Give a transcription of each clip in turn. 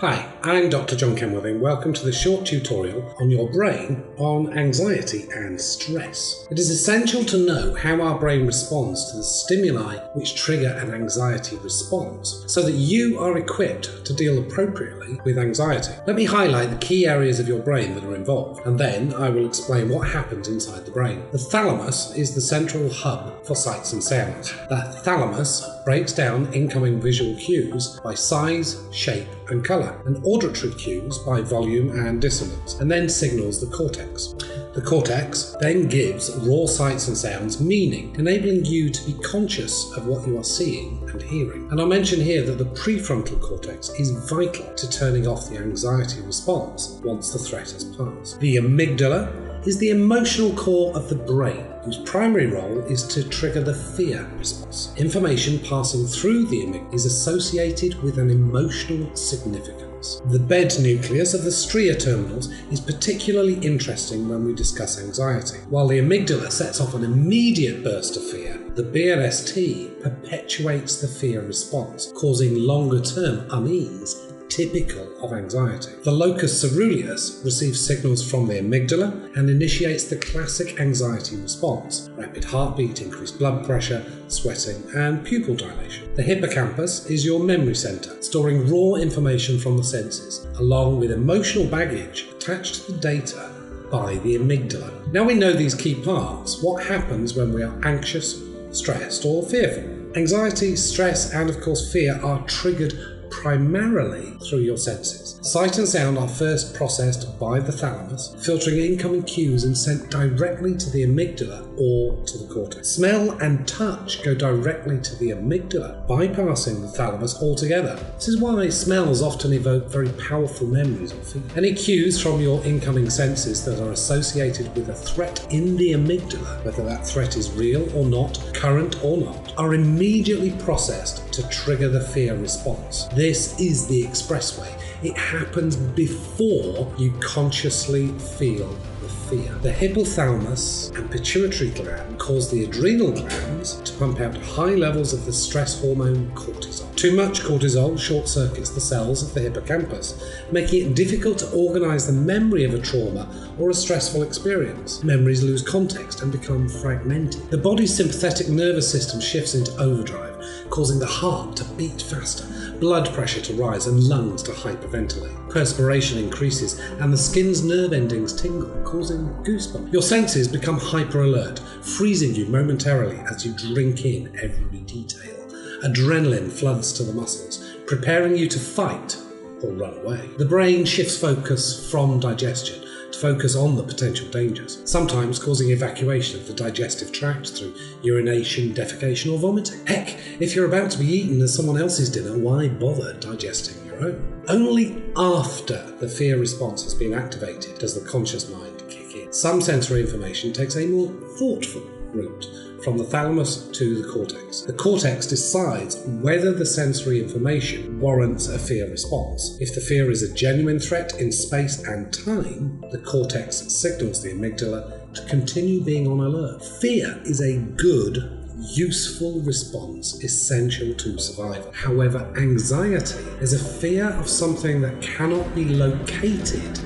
Hi, I'm Dr. John Kenworthy. Welcome to this short tutorial on your brain on anxiety and stress. It is essential to know how our brain responds to the stimuli which trigger an anxiety response so that you are equipped to deal appropriately with anxiety. Let me highlight the key areas of your brain that are involved, and then I will explain what happens inside the brain. The thalamus is the central hub for sights and sounds. The thalamus breaks down incoming visual cues by size, shape, and colour, and auditory cues by volume and dissonance, and then signals the cortex. The cortex then gives raw sights and sounds meaning, enabling you to be conscious of what you are seeing and hearing. And I'll mention here that the prefrontal cortex is vital to turning off the anxiety response once the threat has passed. The amygdala is the emotional core of the brain, whose primary role is to trigger the fear response. Information passing through the amygdala is associated with an emotional significance. The bed nucleus of the stria terminals is particularly interesting when we discuss anxiety. While the amygdala sets off an immediate burst of fear, the BRST perpetuates the fear response, causing longer-term unease typical of anxiety. The locus coeruleus receives signals from the amygdala and initiates the classic anxiety response: rapid heartbeat, increased blood pressure, sweating, and pupil dilation. The hippocampus is your memory center, storing raw information from the senses, along with emotional baggage attached to the data by the amygdala. Now we know these key parts. What happens when we are anxious, stressed, or fearful? Anxiety, stress, and of course fear are triggered primarily through your senses. Sight and sound are first processed by the thalamus, filtering incoming cues and sent directly to the amygdala or to the cortex. Smell and touch go directly to the amygdala, bypassing the thalamus altogether. This is why smells often evoke very powerful memories or feelings. Any cues from your incoming senses that are associated with a threat in the amygdala, whether that threat is real or not, current or not, are immediately processed to trigger the fear response. This is the expressway. It happens before you consciously feel the fear. The hypothalamus and pituitary gland cause the adrenal glands to pump out high levels of the stress hormone cortisol. Too much cortisol short-circuits the cells of the hippocampus, making it difficult to organize the memory of a trauma or a stressful experience. Memories lose context and become fragmented. The body's sympathetic nervous system shifts into overdrive, causing the heart to beat faster, blood pressure to rise, and lungs to hyperventilate. Perspiration increases and the skin's nerve endings tingle, causing goosebumps. Your senses become hyper-alert, freezing you momentarily as you drink in every detail. Adrenaline floods to the muscles, preparing you to fight or run away. The brain shifts focus from digestion to focus on the potential dangers, sometimes causing evacuation of the digestive tract through urination, defecation, or vomiting. Heck, if you're about to be eaten as someone else's dinner, why bother digesting your own? Only after the fear response has been activated does the conscious mind kick in. Some sensory information takes a more thoughtful route from the thalamus to the cortex. The cortex decides whether the sensory information warrants a fear response. If the fear is a genuine threat in space and time, the cortex signals the amygdala to continue being on alert. Fear is a good, useful response essential to survival. However, anxiety is a fear of something that cannot be located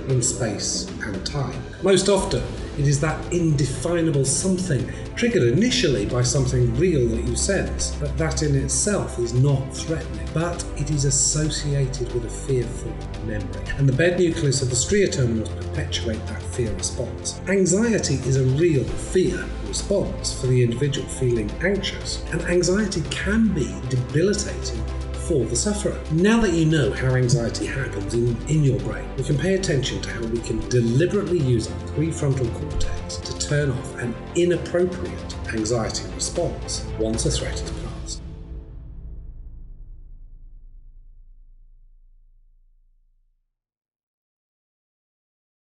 in space and time. Most often, it is that indefinable something triggered initially by something real that you sense, but that in itself is not threatening, but it is associated with a fearful memory. And the bed nucleus of the stria terminals perpetuate that fear response. Anxiety is a real fear response for the individual feeling anxious, and anxiety can be debilitating for the sufferer. Now that you know how anxiety happens in your brain, we can pay attention to how we can deliberately use our prefrontal cortex to turn off an inappropriate anxiety response once a threat has